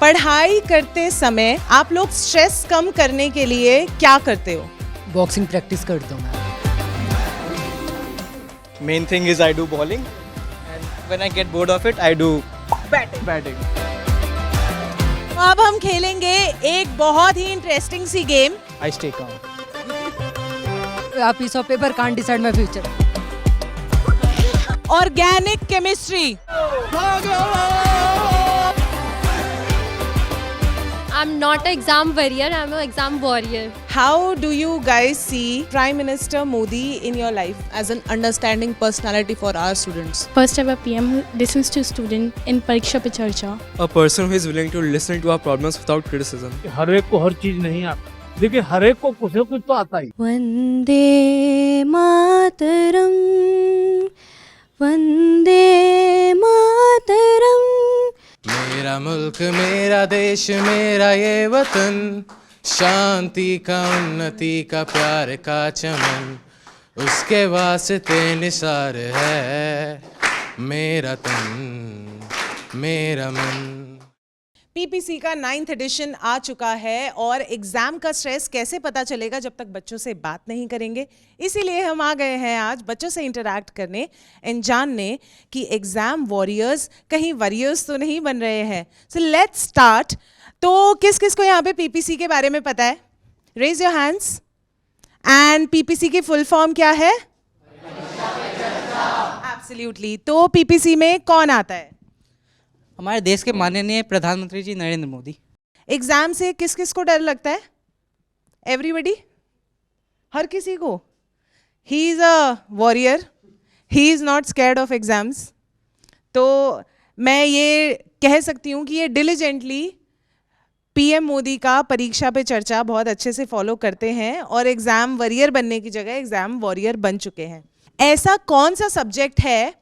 पढ़ाई करते समय आप लोग स्ट्रेस कम करने के लिए क्या करते हो? बॉक्सिंग प्रैक्टिस करता हूँ मैं। Main thing is I do bowling, and when I get bored of it, I do batting. अब हम खेलेंगे एक बहुत ही इंटरेस्टिंग सी game. I stay calm. A piece of paper can't decide my future. Organic chemistry. I'm not an exam warrior, I'm an exam warrior. How do you guys see Prime Minister Modi in your life? As an understanding personality for our students. First ever PM who listens to student in Pariksha Pe Charcha. A person who is willing to listen to our problems without criticism. हर एक को हर चीज नहीं आती, देखिए हर एक को कुछ न कुछ तो आता ही। वंदे मातरम, वंदे मातरम। मेरा मुल्क मेरा देश मेरा ये वतन, शांति का उन्नति का प्यार का चमन, उसके वास्ते निसार है मेरा तन मेरा मन। पीपीसी का 9th एडिशन आ चुका है और एग्जाम का स्ट्रेस कैसे पता चलेगा जब तक बच्चों से बात नहीं करेंगे। इसीलिए हम आ गए हैं आज बच्चों से इंटरैक्ट करने एंड जानने कि एग्जाम वॉरियर्स कहीं वॉरियर्स तो नहीं बन रहे हैं। So let's start. तो किस किस को यहाँ पे पीपीसी के बारे में पता है? Raise your hands. And PPC की फुल फॉर्म क्या है? एब्सोल्युटली। तो पीपीसी में कौन आता है? हमारे देश के माननीय प्रधानमंत्री जी नरेंद्र मोदी। एग्जाम से किस किस को डर लगता है? एवरीबडी, हर किसी को। He is a warrior, he is not scared of exams. तो मैं ये कह सकती हूँ कि ये डिलिजेंटली पीएम मोदी का परीक्षा पे चर्चा बहुत अच्छे से फॉलो करते हैं और एग्ज़ाम वॉरियर बनने की जगह एग्ज़ाम वॉरियर बन चुके हैं। ऐसा कौन सा सब्जेक्ट है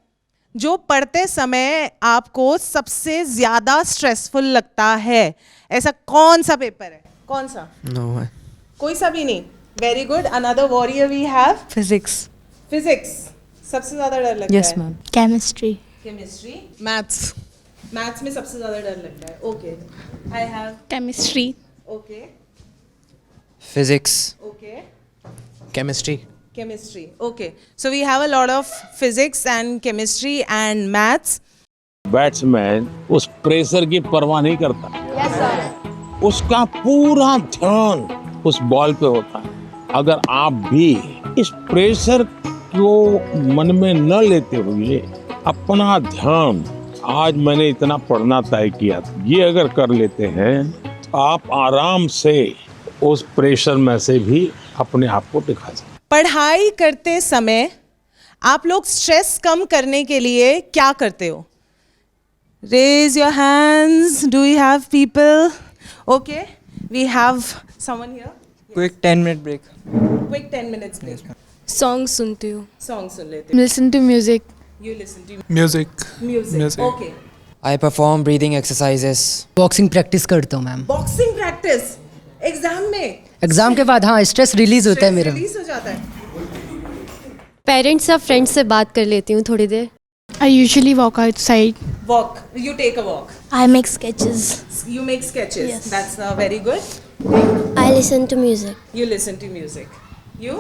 जो पढ़ते समय आपको सबसे ज़्यादा स्ट्रेसफुल लगता है? ऐसा कौन सा पेपर है? कौन सा? No. कोई सा भी नहीं। Very good. Another warrior we have physics. Physics सबसे ज़्यादा डर लगता यस है। Ma'am. Chemistry. Chemistry, Maths. Maths में सबसे ज़्यादा डर लगता है। Okay, I have Chemistry. Okay physics, okay chemistry. chemistry. Okay, so we have a lot of physics and chemistry and maths. Batsman उस प्रेशर की परवाह नहीं करता, उसका पूरा ध्यान उस बॉल पे होता है। अगर आप भी इस प्रेशर को मन में न लेते हुए अपना ध्यान, आज मैंने इतना पढ़ना तय किया, ये अगर कर लेते हैं तो आप आराम से उस प्रेशर में से भी अपने आप को दिखा सकते। पढ़ाई करते समय आप लोग स्ट्रेस कम करने के लिए क्या करते हो? Raise your hands. Do you have people? Okay, we have someone here. Quick 10-minute break. Quick 10 minutes please. Song सुनती हूँ। सॉन्ग सुन लेते हो। Listen to music. You listen to Music. Music. Okay, I perform breathing exercises. Boxing practice करता हूँ ma'am. Boxing practice exam में। Exam के बाद हाँ स्ट्रेस रिलीज होता है मेरा। रिलीज हो जाता है। पेरेंट्स या फ्रेंड्स से बात कर लेती हूँ थोड़ी देर। I usually walk outside. Walk. You take a walk. I make sketches. You make sketches. Yes. That's very good. I listen to music. You listen to music. You?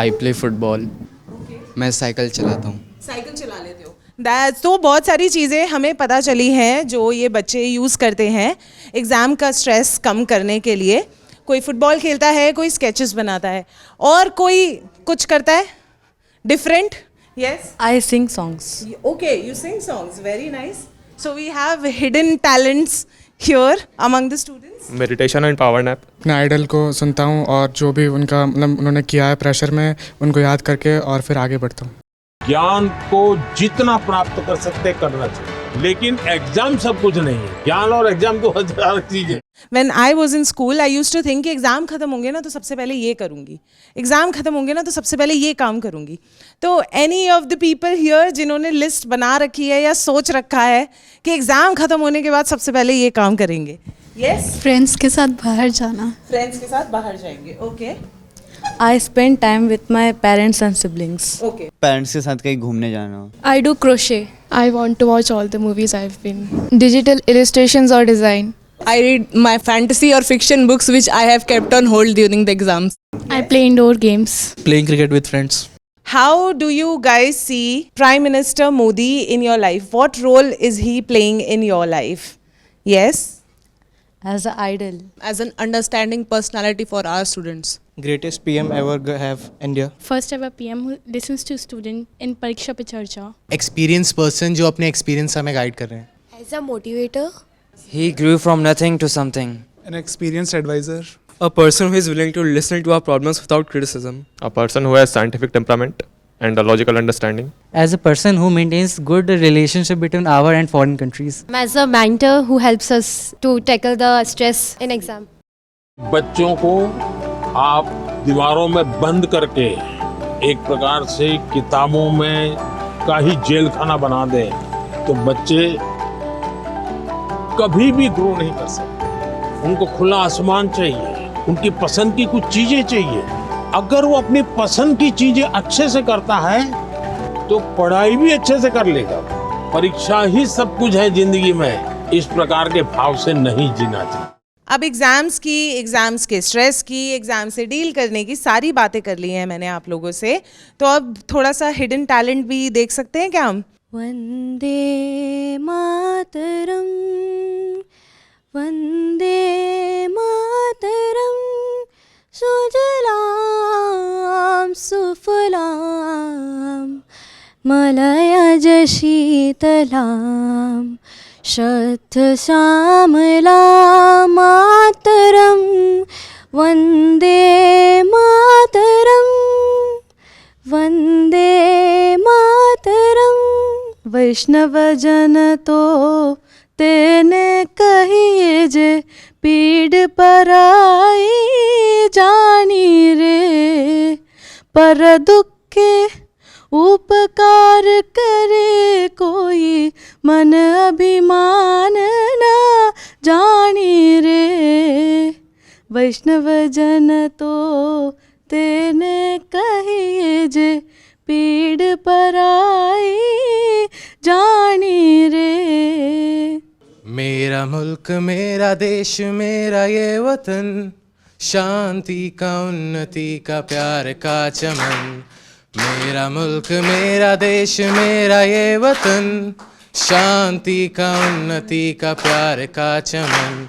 I play football. Okay. मैं cycle चलाता हूँ। Cycle चला लेते हो। That's तो बहुत सारी चीज़ें हमें पता चली हैं जो ये बच्चे यूज़ करते हैं एग्ज़ाम का स्ट्रेस कम करने के लिए। कोई फुटबॉल खेलता है, कोई स्केचेस बनाता है, और कोई कुछ करता है different. Yes? I sing songs. Okay, you sing songs. Very nice. So we have hidden talents here among the students. Meditation and power nap. अपने आइडल को सुनता हूँ और जो भी उनका मतलब उन्होंने किया है प्रेशर में उनको याद करके और फिर आगे बढ़ता हूँ। ज्ञान को जितना प्राप्त कर सकते करना चाहिए, लेकिन एग्जाम सब कुछ नहीं है। ज्ञान और एग्जाम तो हजार चीजें। When I was in school, I used to think कि एग्ज़ाम ख़त्म होंगे ना तो सबसे पहले ये करूँगी, एग्ज़ाम ख़त्म होंगे ना तो सबसे पहले ये काम करूँगी। तो any of the people here जिन्होंने लिस्ट बना रखी है या सोच रखा है कि एग्ज़ाम ख़त्म होने के बाद सबसे पहले ये काम करेंगे? यस। Friends के साथ बाहर जाना. फ्रेंड्स के साथ बाहर जाएंगे। Okay. I spend time with my parents and siblings. Okay. Parents के साथ कहीं घूमने जाना। I do crochet. I want to watch all the movies I've been. Digital illustrations or design. I read my fantasy or fiction books which I have kept on hold during the exams. I play indoor games. Playing cricket with friends. How do you guys see Prime Minister Modi in your life? What role is he playing in your life? Yes? As an idol. As an understanding personality for our students. Greatest PM ever have India. First ever PM who listens to student in Pariksha Pe Charcha. Experience person जो अपने experience हमें guide कर रहे हैं. As a motivator. He grew from nothing to something. An experienced advisor. A person who is willing to listen to our problems without criticism. A person who has scientific temperament and a logical understanding. As a person who maintains good relationship between our and foreign countries. As a mentor who helps us to tackle the stress in exam. बच्चों को आप दीवारों में बंद करके एक प्रकार से किताबों में का ही जेल खाना बना दें तो बच्चे कभी भी ग्रो नहीं कर सकते. उनको खुला आसमान चाहिए, उनकी पसंद की कुछ चीजें चाहिए. अगर वो अपनी पसंद की चीजें अच्छे से करता है तो पढ़ाई भी अच्छे से कर लेगा. परीक्षा ही सब कुछ है जिंदगी में, इस प्रकार के भाव से नहीं जीना चाहिए. अब एग्जाम्स की, एग्जाम्स के स्ट्रेस की, एग्जाम से डील करने की सारी बातें कर ली हैं मैंने आप लोगों से. तो अब थोड़ा सा हिडन टैलेंट भी देख सकते हैं क्या हम? वंदे मातरम, वंदे मातरम, सुजलाम सुफलाम, मलयज शीतलाम, शत श्यामला मातरम, वंदे मातरम, वंदे मातरम. वैष्णव जन तो तेने कहिए जे पीड़ पराई जानी रे, पर दुख के उपकार करे कोई मन अभिमान ना जानी रे. वैष्णव जन तो तेने कहिए जे पीड़ पराई जानी रे. मेरा मुल्क मेरा देश मेरा ये वतन, शांति का उन्नति का प्यार का चमन. मेरा मुल्क मेरा देश मेरा ये वतन, शांति का उन्नति का प्यार का चमन.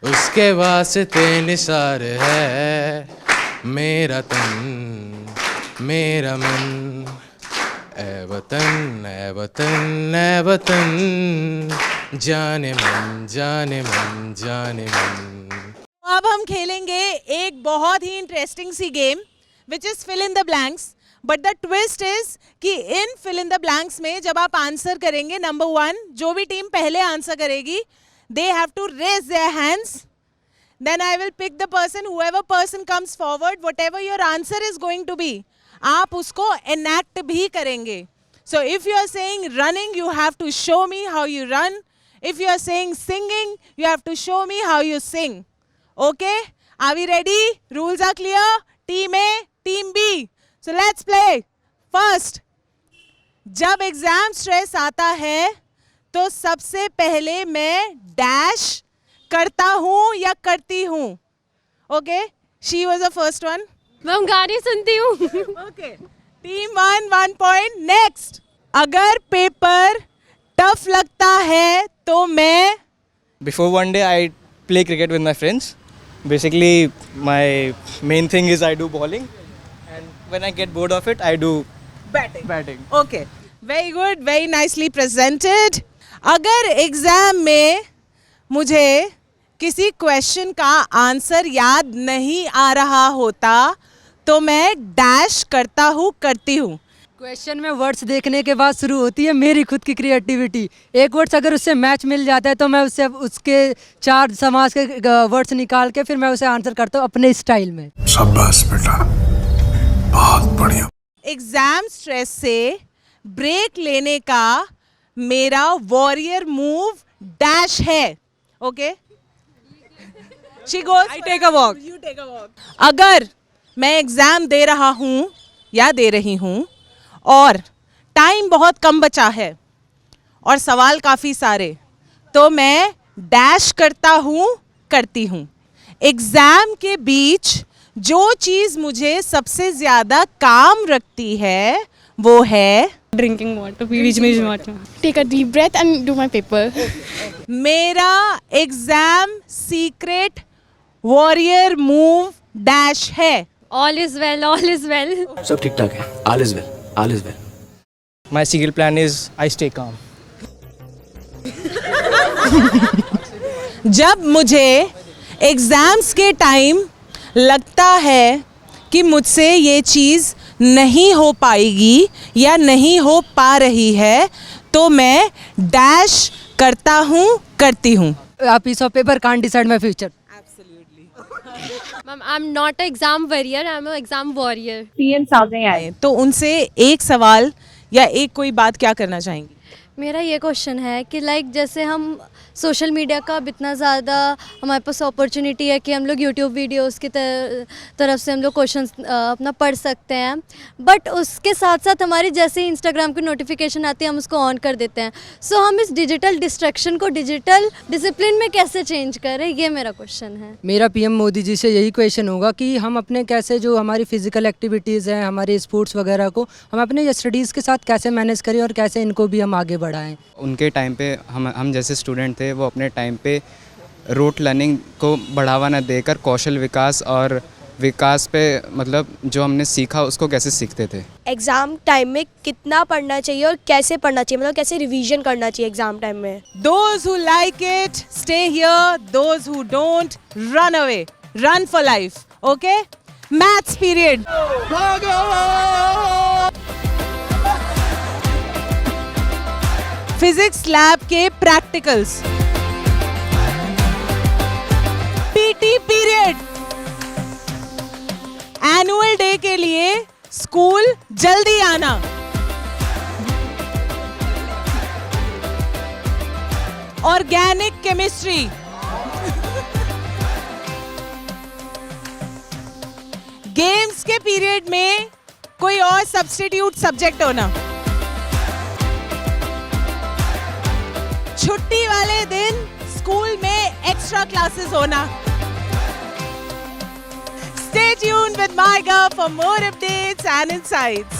उसके वास्ते निसार है मेरा तन मेरा मन. ए वतन ए वतन ए वतन, जाने मन जाने मन जाने मन. अब हम खेलेंगे एक बहुत ही इंटरेस्टिंग सी game which is fill in the blanks. But the twist is कि in fill in the blanks में जब आप आंसर करेंगे, नंबर 1 जो भी टीम पहले आंसर करेगी they have to raise their hands. Then I will pick the person, whoever person comes forward, whatever your answer is going to be, आप उसको enact भी करेंगे. So if you are saying running, you have to show me how you run. If you are saying singing, you have to show me how you sing. Okay? Are we ready? Rules are clear. Team A, Team B. So let's play. First, जब exam stress आता है तो सबसे पहले मैं dash करता हूँ या करती हूँ. Okay, she was the first one. मैं गाने सुनती हूँ. Okay, team 1 point. नेक्स्ट, अगर पेपर टफ लगता है तो मैं Before one day, I play cricket with my friends. Basically, my main thing is I do bowling, and when I get bored of it, I do batting. Okay, very good, very nicely presented. अगर exam में मुझे किसी question का answer याद नहीं आ रहा होता तो मैं डैश करता हूँ, करती हूँ. क्वेश्चन में वर्ड्स देखने के बाद शुरू होती है मेरी खुद की क्रिएटिविटी. एक वर्ड्स अगर उससे मैच मिल जाता है तो मैं उससे उसके 4 समास के वर्ड्स निकाल के फिर मैं उसे आंसर करता हूँ अपने स्टाइल में. शाबाश बेटा, बहुत बढ़िया. एग्जाम स्ट्रेस से ब्रेक लेने का मेरा वॉरियर मूव डैश है. Okay, she goes, I take a walk, you take a walk. अगर मैं एग्जाम दे रहा हूँ या दे रही हूँ और टाइम बहुत कम बचा है और सवाल काफ़ी सारे, तो मैं डैश करता हूँ करती हूँ। एग्जाम के बीच जो चीज़ मुझे सबसे ज़्यादा काम रखती है वो है Drinking water. बीच में water. Take a deep breath and do my paper. मेरा exam secret warrior move dash है। All is well, all is well. सब ठीक ठाक है, all is well, all is well. My secret plan is I stay calm. जब मुझे exams के time लगता है कि मुझसे ये चीज़ नहीं हो पाएगी या नहीं हो पा रही है तो मैं डैश करता हूँ करती हूँ। A piece of paper can't decide my future. Ma'am, I am not exam warrior, I am exam warrior. तो उनसे एक सवाल या एक कोई बात क्या करना चाहेंगी? मेरा ये क्वेश्चन है कि लाइक जैसे हम सोशल मीडिया का अब इतना ज़्यादा हमारे पास अपॉर्चुनिटी है कि हम लोग यूट्यूब वीडियोस की तरफ से हम लोग क्वेश्चंस अपना पढ़ सकते हैं, बट उसके साथ साथ हमारी जैसे ही इंस्टाग्राम की नोटिफिकेशन आती है हम उसको ऑन कर देते हैं। सो हम इस डिजिटल डिस्ट्रैक्शन को डिजिटल डिसिप्लिन में कैसे चेंज करें, ये मेरा क्वेश्चन है। मेरा पीएम मोदी जी से यही क्वेश्चन होगा कि हम अपने कैसे जो हमारी फिजिकल एक्टिविटीज़ हैं, हमारे स्पोर्ट्स वगैरह को हम अपने स्टडीज़ के साथ कैसे मैनेज करें और कैसे इनको भी हम आगे बढ़ाएं। उनके टाइम पे हम जैसे स्टूडेंट थे वो अपने टाइम पे रूट लर्निंग को बढ़ावा न देकर कौशल विकास और विकास पे मतलब जो हमने सीखा उसको कैसे सीखते थे। एग्ज़ाम टाइम में कितना पढ़ना चाहिए और कैसे पढ़ना चाहिए, मतलब कैसे रिवीजन करना चाहिए एग्ज़ाम टाइम में। Those who like it stay here, those who don't run away, run for life. Okay? Maths period. Physics lab के practicals. PT period. Annual day के लिए स्कूल जल्दी आना। Organic chemistry. गेम्स के period में कोई और सब्स्टिट्यूट सब्जेक्ट होना। छुट्टी वाले दिन स्कूल में एक्स्ट्रा क्लासेस होना। Stay tuned with MyGov for more updates and insights.